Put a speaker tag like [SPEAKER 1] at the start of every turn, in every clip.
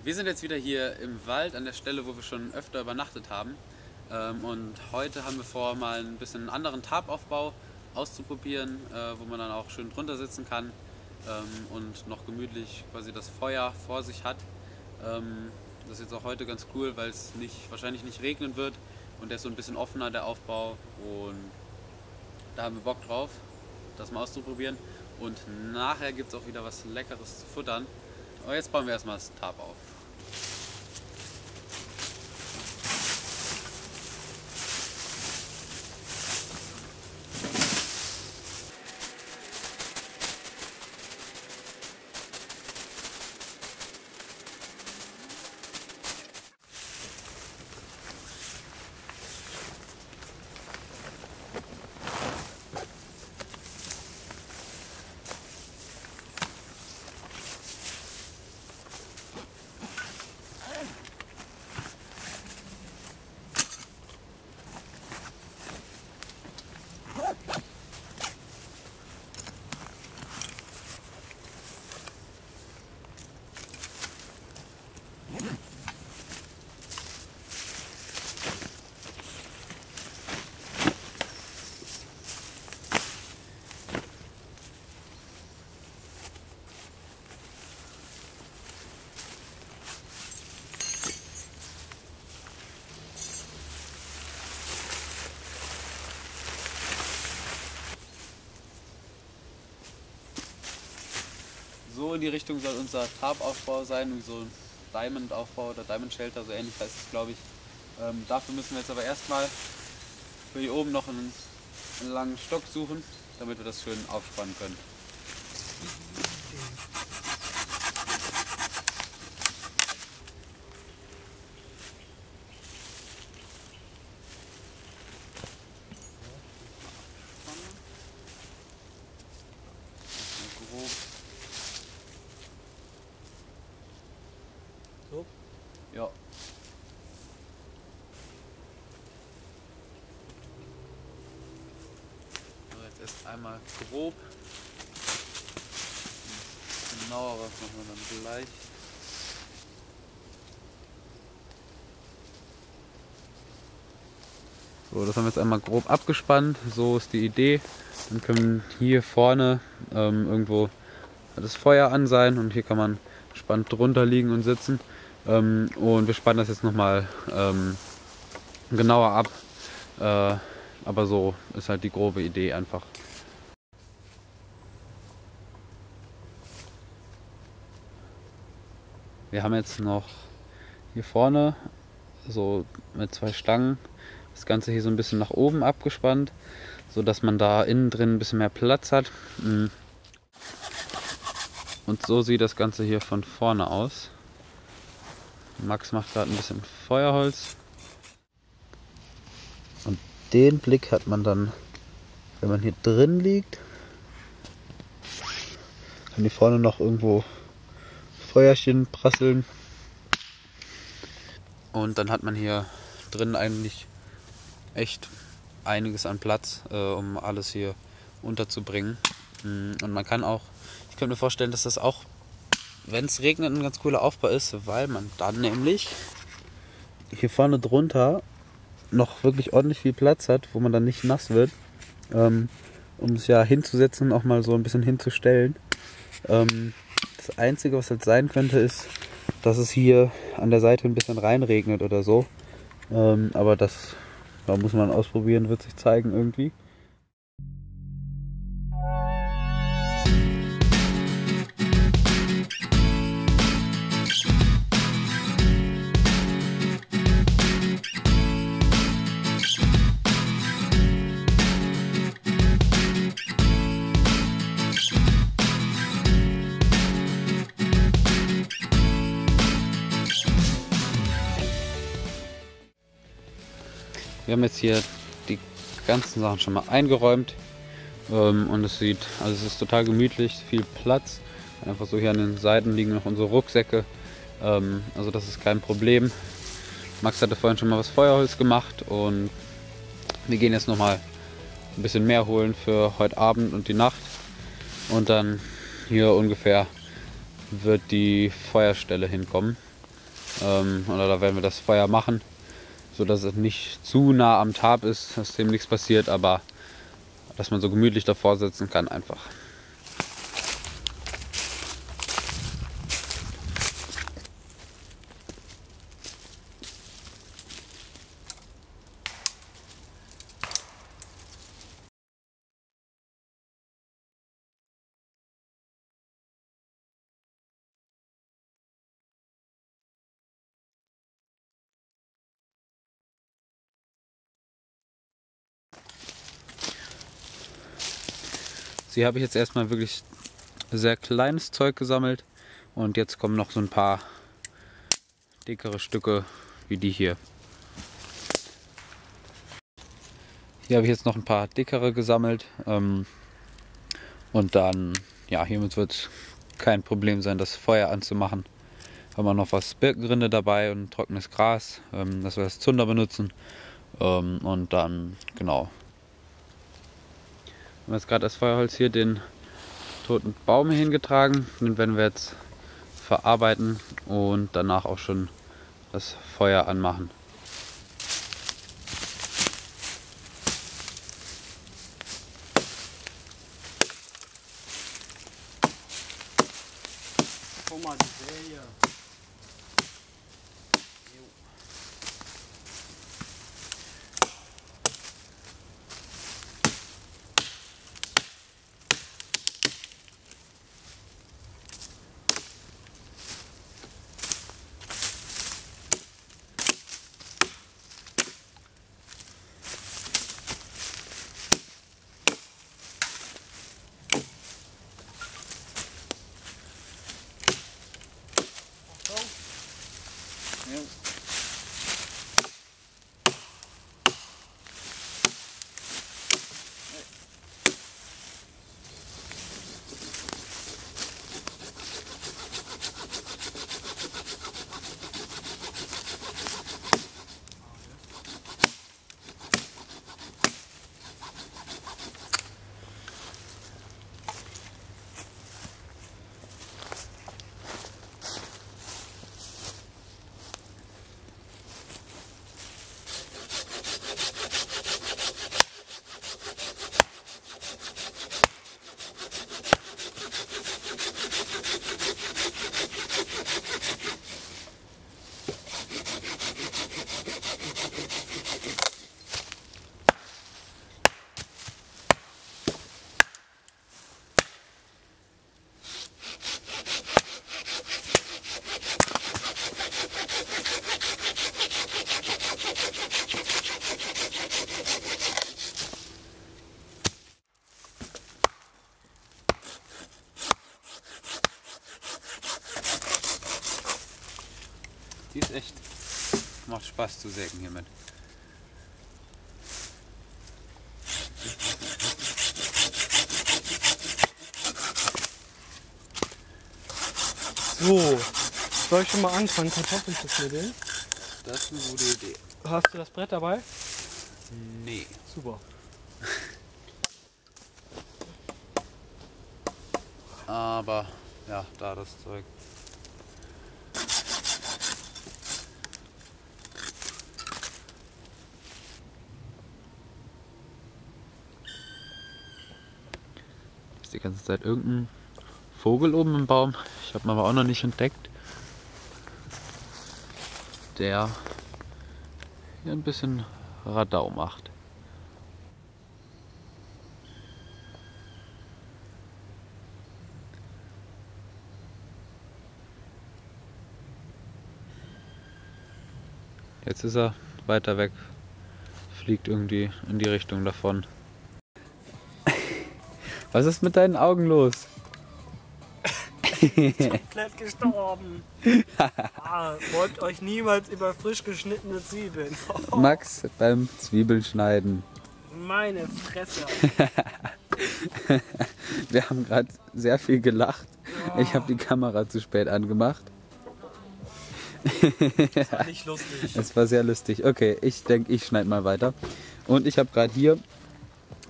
[SPEAKER 1] Wir sind jetzt wieder hier im Wald an der Stelle, wo wir schon öfter übernachtet haben. Und heute haben wir vor, mal ein bisschen einen anderen Tarpaufbau auszuprobieren, wo man dann auch schön drunter sitzen kann und noch gemütlich quasi das Feuer vor sich hat. Das ist jetzt auch heute ganz cool, weil es wahrscheinlich nicht regnen wird und der ist so ein bisschen offener, der Aufbau. Und da haben wir Bock drauf, das mal auszuprobieren. Und nachher gibt es auch wieder was Leckeres zu futtern. Aber jetzt bauen wir erstmal das Tarp auf. So in die Richtung soll unser Tarpaufbau sein, wie so ein Diamond-Aufbau oder Diamond Shelter, so ähnlich heißt es, glaube ich. Dafür müssen wir jetzt aber erstmal für hier oben noch einen langen Stock suchen, damit wir das schön aufspannen können. Grob.
[SPEAKER 2] So?
[SPEAKER 1] Ja. So, jetzt erst einmal grob. Genaueres machen wir dann gleich. So, das haben wir jetzt einmal grob abgespannt. So ist die Idee. Dann können hier vorne irgendwo das Feuer an sein und hier kann man entspannt drunter liegen und sitzen. Und wir spannen das jetzt nochmal genauer ab. Aber so ist halt die grobe Idee einfach. Wir haben jetzt noch hier vorne so mit 2 Stangen das Ganze hier so ein bisschen nach oben abgespannt, so dass man da innen drin ein bisschen mehr Platz hat. Und so sieht das Ganze hier von vorne aus. Max macht gerade ein bisschen Feuerholz. Und den Blick hat man dann, wenn man hier drin liegt. Kann hier vorne noch irgendwo Feuerchen prasseln. Und dann hat man hier drin eigentlich echt einiges an Platz, um alles hier unterzubringen. Und man kann auch, ich könnte mir vorstellen, dass das auch, wenn es regnet, ein ganz cooler Aufbau ist, weil man dann nämlich hier vorne drunter noch wirklich ordentlich viel Platz hat, wo man dann nicht nass wird, um es ja hinzusetzen und auch mal so ein bisschen hinzustellen. Das Einzige, was halt sein könnte, ist, dass es hier an der Seite ein bisschen reinregnet oder so. Aber das muss man ausprobieren, wird sich zeigen irgendwie. Wir haben jetzt hier die ganzen Sachen schon mal eingeräumt und es ist total gemütlich, viel Platz. Einfach so hier an den Seiten liegen noch unsere Rucksäcke, also das ist kein Problem. Max hatte vorhin schon mal was Feuerholz gemacht und wir gehen jetzt noch mal ein bisschen mehr holen für heute Abend und die Nacht und dann hier ungefähr wird die Feuerstelle hinkommen. Oder da werden wir das Feuer machen, sodass es nicht zu nah am Tarp ist, dass dem nichts passiert, aber dass man so gemütlich davor sitzen kann einfach. Hier habe ich jetzt erstmal wirklich sehr kleines Zeug gesammelt und jetzt kommen noch so ein paar dickere Stücke wie die hier. Hier habe ich jetzt noch ein paar dickere gesammelt und dann, ja, hiermit wird es kein Problem sein, das Feuer anzumachen. Haben wir noch was Birkenrinde dabei und trockenes Gras, dass wir als Zunder benutzen und dann, genau. Wir haben jetzt gerade das Feuerholz hier den toten Baum hingetragen. Den werden wir jetzt verarbeiten und danach auch schon das Feuer anmachen.
[SPEAKER 2] Guck mal, die Serie.
[SPEAKER 1] Die ist echt, macht Spaß zu sägen hiermit.
[SPEAKER 2] So, soll ich schon mal anfangen, Kartoffeln zu schnibbeln?
[SPEAKER 1] Das ist eine gute Idee.
[SPEAKER 2] Hast du das Brett dabei?
[SPEAKER 1] Nee.
[SPEAKER 2] Super.
[SPEAKER 1] Aber ja, da das Zeug. Ist die ganze Zeit irgendein Vogel oben im Baum. Ich habe ihn aber auch noch nicht entdeckt. Der hier ein bisschen Radau macht. Jetzt ist er weiter weg, fliegt irgendwie in die Richtung davon. Was ist mit deinen Augen los?
[SPEAKER 2] Komplett gestorben. Beugt euch niemals über frisch geschnittene Zwiebeln.
[SPEAKER 1] Max beim Zwiebelschneiden.
[SPEAKER 2] Meine Fresse.
[SPEAKER 1] Wir haben gerade sehr viel gelacht. Ich habe die Kamera zu spät angemacht.
[SPEAKER 2] Das war nicht lustig.
[SPEAKER 1] Es war sehr lustig. Okay, ich denke, ich schneide mal weiter. Und ich habe gerade hier,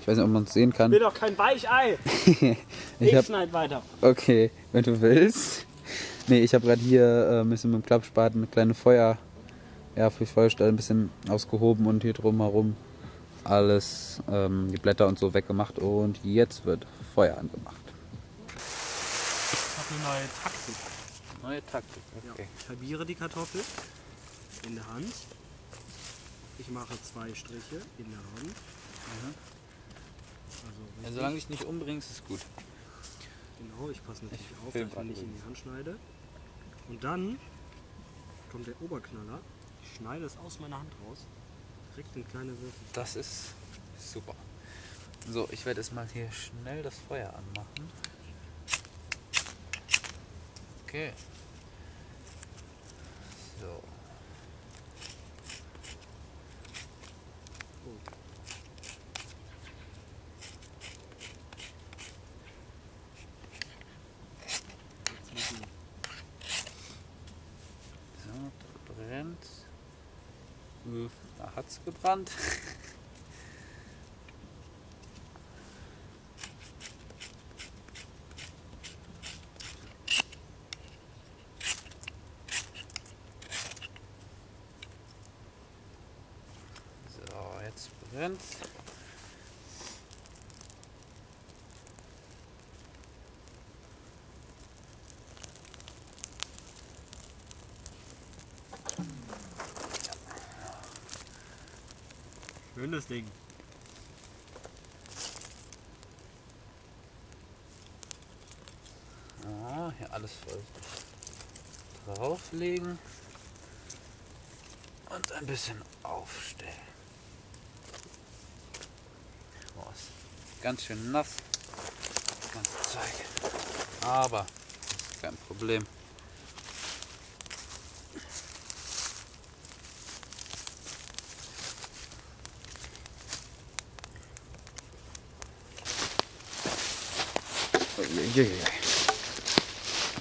[SPEAKER 1] ich weiß nicht, ob man es sehen kann.
[SPEAKER 2] Ich bin doch kein Weichei. Ich schneide weiter.
[SPEAKER 1] Okay, wenn du willst. Nee, ich habe gerade hier ein bisschen mit dem Klappspaten eine kleine für Feuerstelle ein bisschen ausgehoben und hier drumherum alles, die Blätter und so weggemacht und jetzt wird Feuer angemacht.
[SPEAKER 2] Ich habe eine neue Taktik.
[SPEAKER 1] Neue Taktik, okay.
[SPEAKER 2] Ja, ich halbiere die Kartoffel in der Hand. Ich mache 2 Striche in der Hand. Also
[SPEAKER 1] Solange du dich nicht umbringst, ist gut.
[SPEAKER 2] genau, ich passe natürlich auf,
[SPEAKER 1] film
[SPEAKER 2] dass ich nicht in die Hand schneide. Und dann kommt der Oberknaller. Ich schneide es aus meiner Hand raus, direkt in kleine Würfel.
[SPEAKER 1] Das ist super. So, ich werde jetzt mal hier schnell das Feuer anmachen. Okay. So. So, da brennt. Da hat's gebrannt. So, jetzt brennt's.
[SPEAKER 2] Schönes Ding.
[SPEAKER 1] Ah, hier alles vorsichtig drauflegen und ein bisschen aufstellen. Boah, ist ganz schön nass, das ganze Zeug. Aber das ist kein Problem.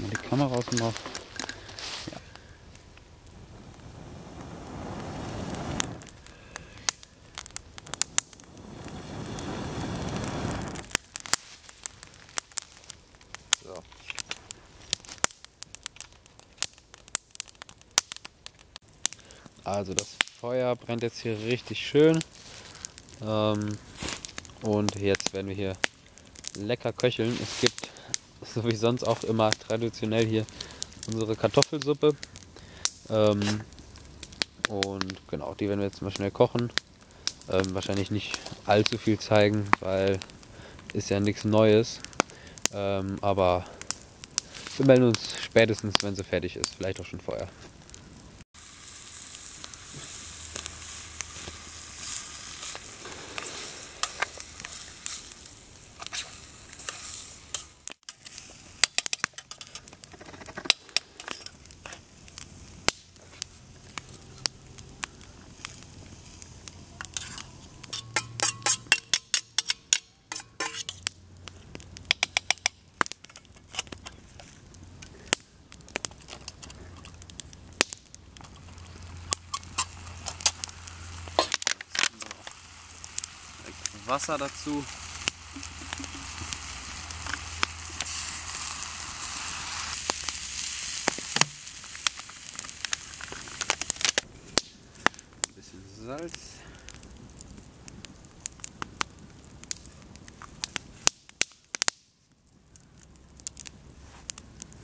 [SPEAKER 1] Mal die Kamera aus dem Mauer. Ja. So. Also das Feuer brennt jetzt hier richtig schön. Und jetzt werden wir hier lecker köcheln. Es gibt, so wie sonst auch immer, traditionell hier unsere Kartoffelsuppe. Und genau, die werden wir jetzt mal schnell kochen. Wahrscheinlich nicht allzu viel zeigen, weil ist ja nichts Neues. Aber wir melden uns spätestens, wenn sie fertig ist. Vielleicht auch schon vorher. Wasser dazu. Ein bisschen Salz.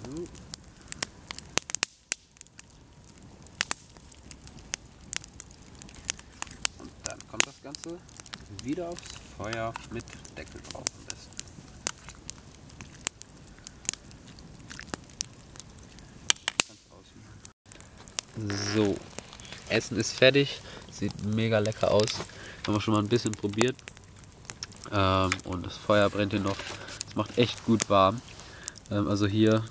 [SPEAKER 1] So. Und dann kommt das Ganze wieder aufs Feuer mit Deckel drauf am besten. So, Essen ist fertig, sieht mega lecker aus. Haben wir schon mal ein bisschen probiert. Und das Feuer brennt hier noch. Es macht echt gut warm. Also hier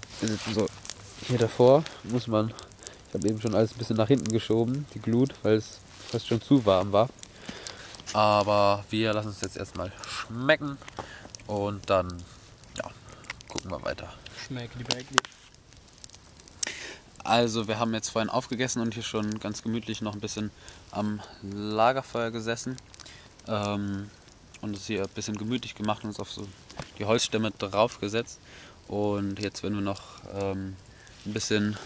[SPEAKER 1] davor muss man, ich habe eben schon alles ein bisschen nach hinten geschoben, die Glut, weil es fast schon zu warm war. Aber wir lassen es jetzt erstmal schmecken und dann ja, gucken wir weiter.
[SPEAKER 2] Schmeckt die Bäckli.
[SPEAKER 1] Also wir haben jetzt vorhin aufgegessen und hier schon ganz gemütlich noch ein bisschen am Lagerfeuer gesessen und es hier ein bisschen gemütlich gemacht und uns auf so die Holzstämme draufgesetzt. Und jetzt werden wir noch ein bisschen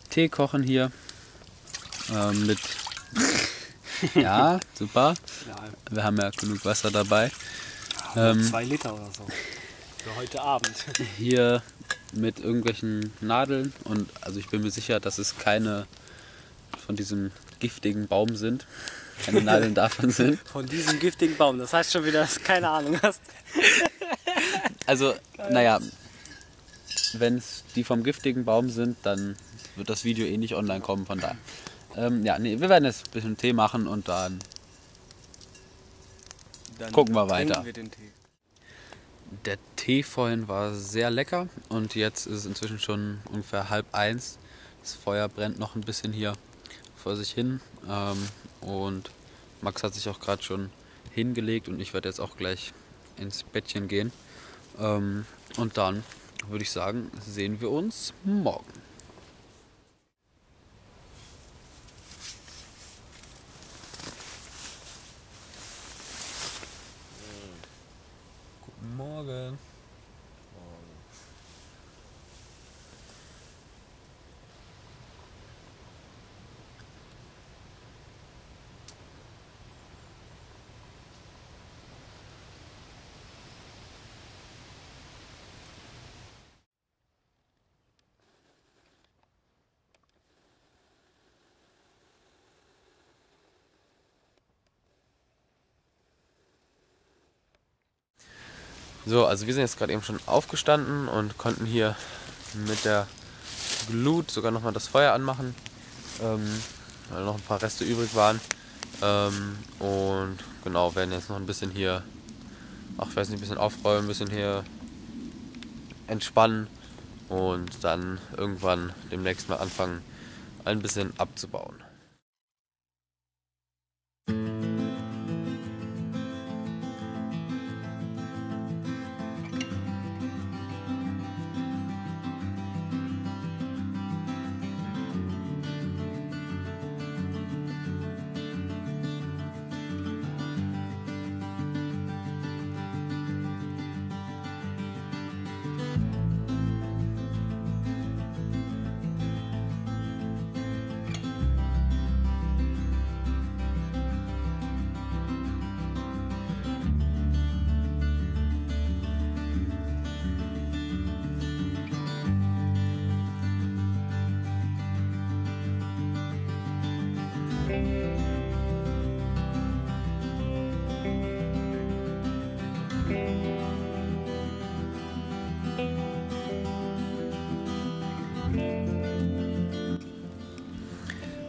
[SPEAKER 1] Tee kochen hier mit... Ja, super.
[SPEAKER 2] Ja,
[SPEAKER 1] Wir haben ja genug Wasser dabei.
[SPEAKER 2] 2 Liter oder so. Für heute Abend.
[SPEAKER 1] Hier mit irgendwelchen Nadeln und also ich bin mir sicher, dass es keine von diesem giftigen Baum sind. Keine Nadeln davon sind.
[SPEAKER 2] Von diesem giftigen Baum. Das heißt schon wieder, dass du keine Ahnung hast.
[SPEAKER 1] Also, naja, wenn es die vom giftigen Baum sind, dann wird das Video eh nicht online kommen, von daher. Ja, nee, wir werden jetzt ein bisschen Tee machen und dann gucken wir weiter.
[SPEAKER 2] Trinken wir den Tee.
[SPEAKER 1] Der Tee vorhin war sehr lecker und jetzt ist es inzwischen schon ungefähr 12:30. Das Feuer brennt noch ein bisschen hier vor sich hin und Max hat sich auch gerade schon hingelegt und ich werde jetzt auch gleich ins Bettchen gehen. Und dann würde ich sagen, sehen wir uns morgen. Guten Morgen. So, also wir sind jetzt gerade eben schon aufgestanden und konnten hier mit der Glut sogar nochmal das Feuer anmachen, weil noch ein paar Reste übrig waren. Und genau, werden jetzt noch ein bisschen hier, auch ich weiß nicht, ein bisschen aufräumen, ein bisschen hier entspannen und dann irgendwann demnächst mal anfangen, ein bisschen abzubauen.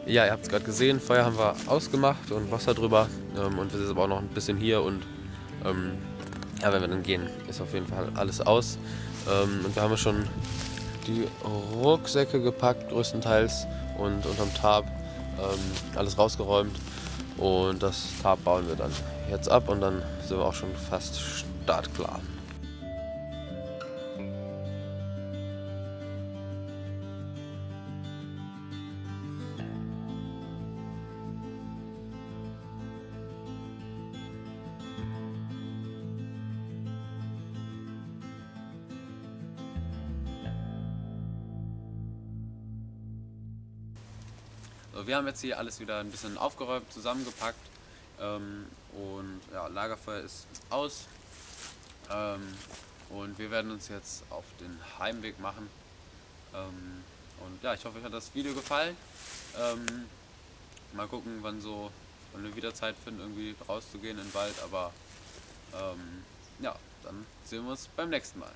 [SPEAKER 1] Ja, ihr habt es gerade gesehen, Feuer haben wir ausgemacht und Wasser drüber und wir sind aber auch noch ein bisschen hier und ja, wenn wir dann gehen, ist auf jeden Fall alles aus. Und wir haben ja schon die Rucksäcke gepackt, größtenteils, und unterm Tarp alles rausgeräumt und das Tarp bauen wir dann jetzt ab und dann sind wir auch schon fast startklar. Wir haben jetzt hier alles wieder ein bisschen aufgeräumt, zusammengepackt und ja, Lagerfeuer ist aus und wir werden uns jetzt auf den Heimweg machen und ja, ich hoffe, euch hat das Video gefallen. Mal gucken, wann wir wieder Zeit finden, irgendwie rauszugehen in den Wald, aber ja, dann sehen wir uns beim nächsten Mal.